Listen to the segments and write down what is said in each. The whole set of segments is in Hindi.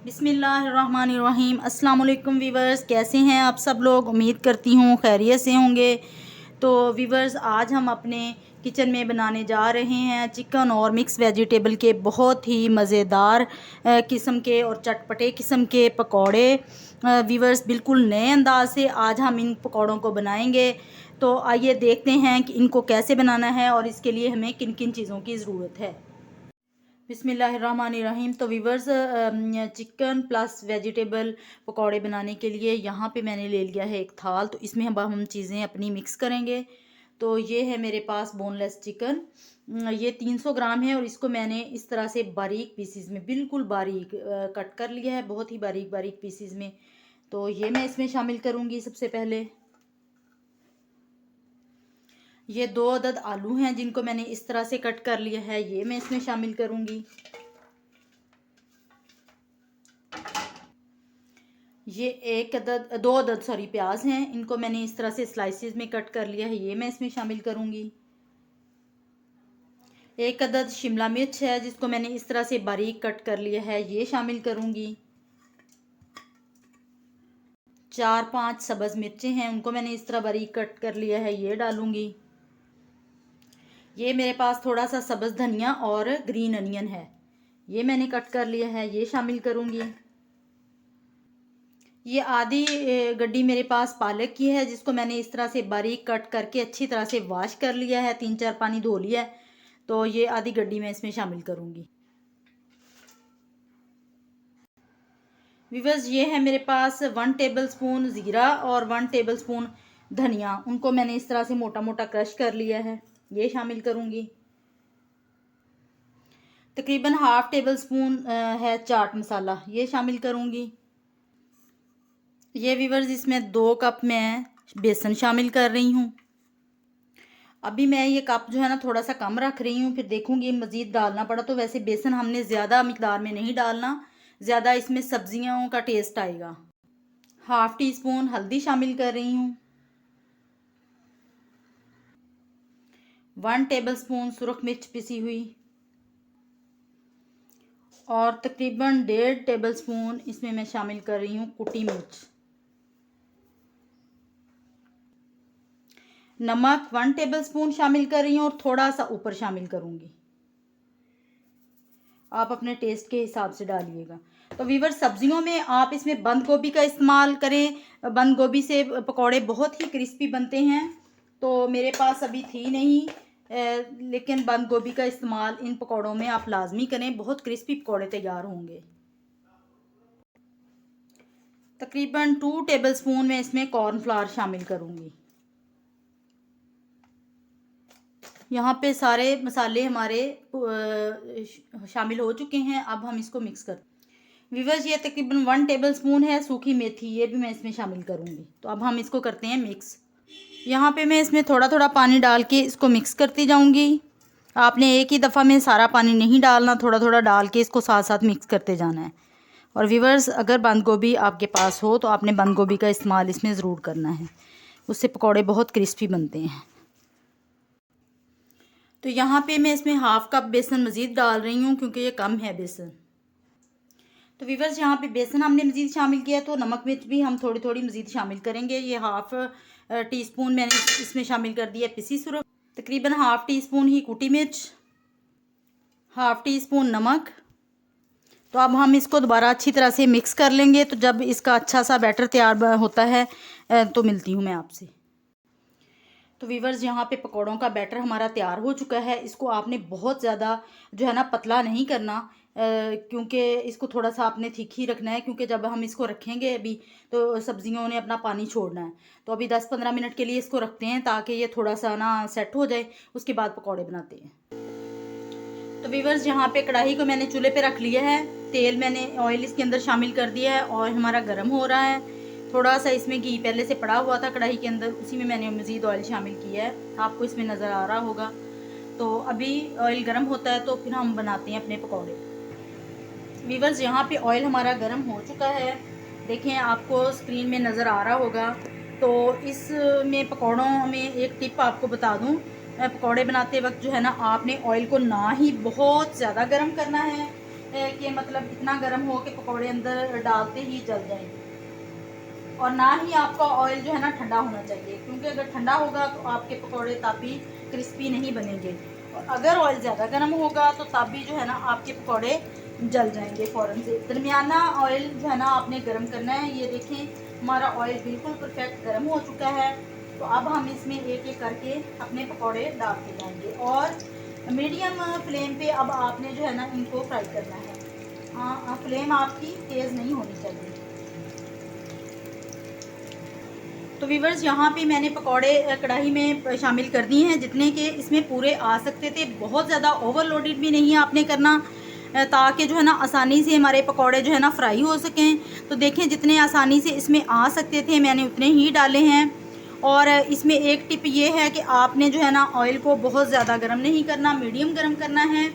बिस्मिल्लाहिर्रहमानिर्रहीम। अस्सलाम वालेकुम वीवर्स, कैसे हैं आप सब लोग? उम्मीद करती हूँ खैरियत से होंगे। तो वीवर्स, आज हम अपने किचन में बनाने जा रहे हैं चिकन और मिक्स वेजिटेबल के बहुत ही मज़ेदार किस्म के और चटपटे किस्म के पकौड़े। वीवर्स, बिल्कुल नए अंदाज से आज हम इन पकौड़ों को बनाएंगे। तो आइए देखते हैं कि इनको कैसे बनाना है और इसके लिए हमें किन किन चीज़ों की ज़रूरत है। बिस्मिल्लाहिर्रहमानिर्रहीम। तो वीवर्स, चिकन प्लस वेजिटेबल पकौड़े बनाने के लिए यहाँ पे मैंने ले लिया है एक थाल। तो इसमें हम चीज़ें अपनी मिक्स करेंगे। तो ये है मेरे पास बोनलेस चिकन, ये 300 ग्राम है और इसको मैंने इस तरह से बारीक पीसीज में, बिल्कुल बारीक कट कर लिया है, बहुत ही बारीक बारीक पीसीज में। तो ये मैं इसमें शामिल करूँगी। सबसे पहले ये 2 अदद आलू हैं जिनको मैंने इस तरह से कट कर लिया है, ये मैं इसमें शामिल करूँगी। ये 2 अदद प्याज हैं, इनको मैंने इस तरह से स्लाइसिस में कट कर लिया है, ये मैं इसमें शामिल करूँगी। 1 अदद शिमला मिर्च है जिसको मैंने इस तरह से बारीक कट कर लिया है, ये शामिल करूँगी। 4-5 सब्ज़ मिर्चें हैं, उनको मैंने इस तरह बारीक कट कर लिया है, ये डालूँगी। ये मेरे पास थोड़ा सा सब्ज़ धनिया और ग्रीन अनियन है, ये मैंने कट कर लिया है, ये शामिल करूँगी। ये आधी गड्डी मेरे पास पालक की है जिसको मैंने इस तरह से बारीक कट करके अच्छी तरह से वॉश कर लिया है, 3-4 पानी धो लिया है। तो ये आधी गड्डी मैं इसमें शामिल करूँगी। व्यूअर्स, ये है मेरे पास 1 टेबलस्पून ज़ीरा और 1 टेबलस्पून धनिया, उनको मैंने इस तरह से मोटा मोटा क्रश कर लिया है, ये शामिल करूँगी। तकरीबन 1/2 टेबलस्पून है चाट मसाला, ये शामिल करूँगी। ये व्यूअर्स, इसमें 2 कप मैं बेसन शामिल कर रही हूँ। अभी मैं ये कप जो है ना थोड़ा सा कम रख रही हूँ, फिर देखूँगी मज़ीद डालना पड़ा तो। वैसे बेसन हमने ज़्यादा मिकदार में नहीं डालना, ज़्यादा इसमें सब्जियों का टेस्ट आएगा। 1/2 टीस्पून हल्दी शामिल कर रही हूँ। 1 टेबलस्पून सुरख मिर्च पिसी हुई और तकरीबन 1.5 टेबलस्पून इसमें मैं शामिल कर रही हूँ कुटी मिर्च। नमक 1 टेबलस्पून शामिल कर रही हूँ और थोड़ा सा ऊपर शामिल करूँगी, आप अपने टेस्ट के हिसाब से डालिएगा। तो वीवर, सब्जियों में आप इसमें बंद गोभी का इस्तेमाल करें, बंद गोभी से पकौड़े बहुत ही क्रिस्पी बनते हैं। तो मेरे पास अभी थी नहीं, लेकिन बंद गोभी का इस्तेमाल इन पकौड़ों में आप लाजमी करें, बहुत क्रिस्पी पकौड़े तैयार होंगे। तकरीबन 2 टेबलस्पून मैं इसमें कॉर्नफ्लावर शामिल करूँगी। यहाँ पे सारे मसाले हमारे शामिल हो चुके हैं। अब हम इसको मिक्स कर व्यूअर्स, ये तकरीबन 1 टेबलस्पून है सूखी मेथी, ये भी मैं इसमें शामिल करूँगी। तो अब हम इसको करते हैं मिक्स। यहाँ पे मैं इसमें थोड़ा थोड़ा पानी डाल के इसको मिक्स करती जाऊँगी। आपने एक ही दफ़ा में सारा पानी नहीं डालना, थोड़ा थोड़ा डाल के इसको साथ साथ मिक्स करते जाना है। और व्यूअर्स, अगर बंद गोभी आपके पास हो तो आपने बंद गोभी का इस्तेमाल इसमें ज़रूर करना है, उससे पकौड़े बहुत क्रिस्पी बनते हैं। तो यहाँ पे मैं इसमें 1/2 कप बेसन मज़ीद डाल रही हूँ क्योंकि ये कम है बेसन। तो व्यूअर्स, यहाँ पे बेसन हमने मज़ीद शामिल किया, तो नमक मिर्च भी हम थोड़ी थोड़ी मज़ीद शामिल करेंगे। ये 1/2 टीस्पून मैंने इसमें शामिल कर दिया पिसी सुरख, तकरीबन 1/2 टीस्पून ही कुटी मिर्च, 1/2 टीस्पून नमक। तो अब हम इसको दोबारा अच्छी तरह से मिक्स कर लेंगे। तो जब इसका अच्छा सा बैटर तैयार होता है तो मिलती हूँ मैं आपसे। तो वीवर्स, यहाँ पे पकौड़ों का बैटर हमारा तैयार हो चुका है। इसको आपने बहुत ज़्यादा जो है ना पतला नहीं करना, क्योंकि इसको थोड़ा सा आपने थिक ही रखना है, क्योंकि जब हम इसको रखेंगे अभी तो सब्जियों ने अपना पानी छोड़ना है। तो अभी 10-15 मिनट के लिए इसको रखते हैं ताकि ये थोड़ा सा ना सेट हो जाए, उसके बाद पकौड़े बनाते हैं। तो वीवर्स, यहाँ पे कढ़ाई को मैंने चूल्हे पे रख लिया है, तेल मैंने ऑयल इसके अंदर शामिल कर दिया है, ऑयल हमारा गर्म हो रहा है। थोड़ा सा इसमें घी पहले से पड़ा हुआ था कढ़ाई के अंदर, उसी में मैंने मज़ीद ऑयल शामिल किया है, आपको इसमें नज़र आ रहा होगा। तो अभी ऑयल गर्म होता है तो फिर हम बनाते हैं अपने पकौड़े। वीवर्स, यहाँ पे ऑयल हमारा गर्म हो चुका है, देखें आपको स्क्रीन में नज़र आ रहा होगा। तो इसमें पकौड़ों में एक टिप आपको बता दूँ, पकौड़े बनाते वक्त जो है ना आपने ऑयल को ना ही बहुत ज़्यादा गर्म करना है कि मतलब इतना गर्म हो कि पकौड़े अंदर डालते ही जल जाएं। और ना ही आपका ऑयल जो है ना ठंडा होना चाहिए, क्योंकि अगर ठंडा होगा तो आपके पकौड़े तभी क्रिस्पी नहीं बनेंगे, और अगर ऑयल ज़्यादा गर्म होगा तो तब भी जो है ना आपके पकौड़े जल जाएंगे फ़ौरन से। दरमियाना ऑयल जो है ना आपने गर्म करना है। ये देखें हमारा ऑयल बिल्कुल परफेक्ट गर्म हो चुका है। तो अब हम इसमें एक एक करके अपने पकौड़े डालते जाएंगे, और मीडियम फ्लेम पे अब आपने जो है ना इनको फ्राई करना है। फ्लेम आपकी तेज़ नहीं होनी चाहिए। तो वीवर्स यहाँ पे मैंने पकौड़े कढ़ाई में शामिल कर दिए हैं जितने के इसमें पूरे आ सकते थे। बहुत ज़्यादा ओवरलोडेड भी नहीं आपने करना, ताकि जो है ना आसानी से हमारे पकौड़े जो है ना फ्राई हो सकें। तो देखें जितने आसानी से इसमें आ सकते थे मैंने उतने ही डाले हैं। और इसमें एक टिप ये है कि आपने जो है ना ऑयल को बहुत ज़्यादा गर्म नहीं करना, मीडियम गर्म करना है,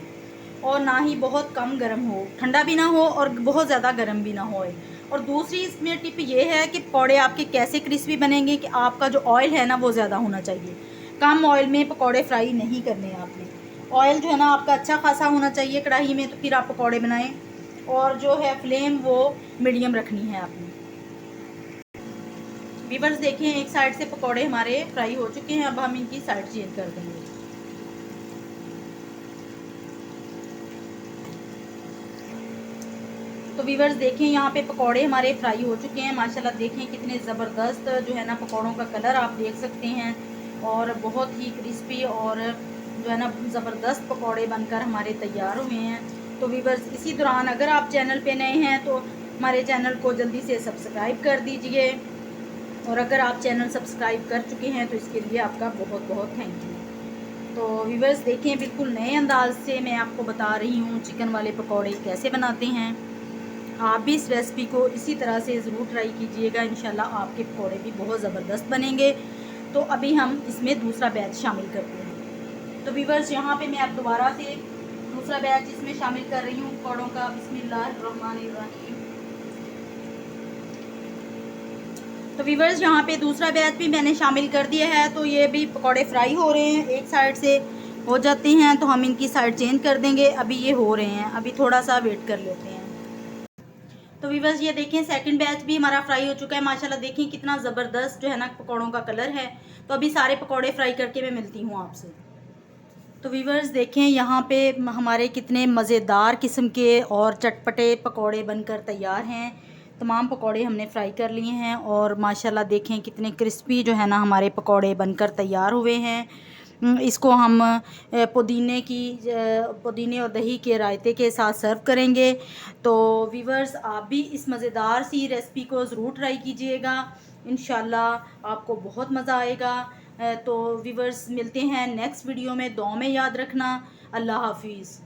और ना ही बहुत कम गर्म हो, ठंडा भी ना हो और बहुत ज़्यादा गर्म भी ना हो ऑयल। और दूसरी इसमें टिप ये है कि पकौड़े आपके कैसे क्रिस्पी बनेंगे कि आपका जो ऑयल है ना वो ज़्यादा होना चाहिए। कम ऑयल में पकौड़े फ्राई नहीं करने आपने। ऑयल जो है ना आपका अच्छा खासा होना चाहिए कढ़ाई में, तो फिर आप पकौड़े बनाएं। और जो है फ्लेम वो मीडियम रखनी है आपने। वीवर्स देखें एक साइड से पकौड़े हमारे फ्राई हो चुके हैं, अब हम इनकी साइड चेंज कर देंगे। तो वीवर्स देखें यहाँ पे पकौड़े हमारे फ्राई हो चुके हैं माशाल्लाह। देखें कितने ज़बरदस्त जो है ना पकौड़ों का कलर आप देख सकते हैं, और बहुत ही क्रिस्पी और जो है ना ज़बरदस्त पकौड़े बनकर हमारे तैयार हुए हैं। तो वीवर्स इसी दौरान अगर आप चैनल पे नए हैं तो हमारे चैनल को जल्दी से सब्सक्राइब कर दीजिए, और अगर आप चैनल सब्सक्राइब कर चुके हैं तो इसके लिए आपका बहुत बहुत थैंक यू। तो वीवर्स देखें बिल्कुल नए अंदाज से मैं आपको बता रही हूँ चिकन वाले पकौड़े कैसे बनाते हैं। आप भी इस रेसिपी को इसी तरह से ज़रूर ट्राई कीजिएगा, इंशाल्लाह आपके पकौड़े भी बहुत ज़बरदस्त बनेंगे। तो अभी हम इसमें दूसरा बैच शामिल करते हैं। तो वीवर्स यहाँ पे मैं अब दोबारा से दूसरा बैच इसमें शामिल कर रही हूँ पकौड़ों का। बिस्मिल्लाहिर्रहमानिर्रहीम। तो वीवर्स यहाँ पे दूसरा बैच भी मैंने शामिल कर दिया है। तो ये भी पकौड़े फ्राई हो रहे हैं, एक साइड से हो जाते हैं तो हम इनकी साइड चेंज कर देंगे। अभी ये हो रहे हैं, अभी थोड़ा सा वेट कर लेते हैं। तो वीवर्स ये देखें सेकंड बैच भी हमारा फ्राई हो चुका है माशाल्लाह। देखें कितना ज़बरदस्त जो है ना पकौड़ों का कलर है। तो अभी सारे पकौड़े फ्राई करके मैं मिलती हूँ आपसे। तो वीवर्स देखें यहाँ पे हमारे कितने मज़ेदार किस्म के और चटपटे पकौड़े बनकर तैयार हैं। तमाम पकौड़े हमने फ्राई कर लिए हैं, और माशाल्लाह देखें कितने क्रिस्पी जो है ना हमारे पकौड़े बनकर तैयार हुए हैं। इसको हम पुदीने और दही के रायते के साथ सर्व करेंगे। तो वीवर्स आप भी इस मज़ेदार सी रेसिपी को ज़रूर ट्राई कीजिएगा, इंशाल्लाह आपको बहुत मज़ा आएगा। तो वीवर्स मिलते हैं नेक्स्ट वीडियो में, दुआ में याद रखना। अल्लाह हाफिज़।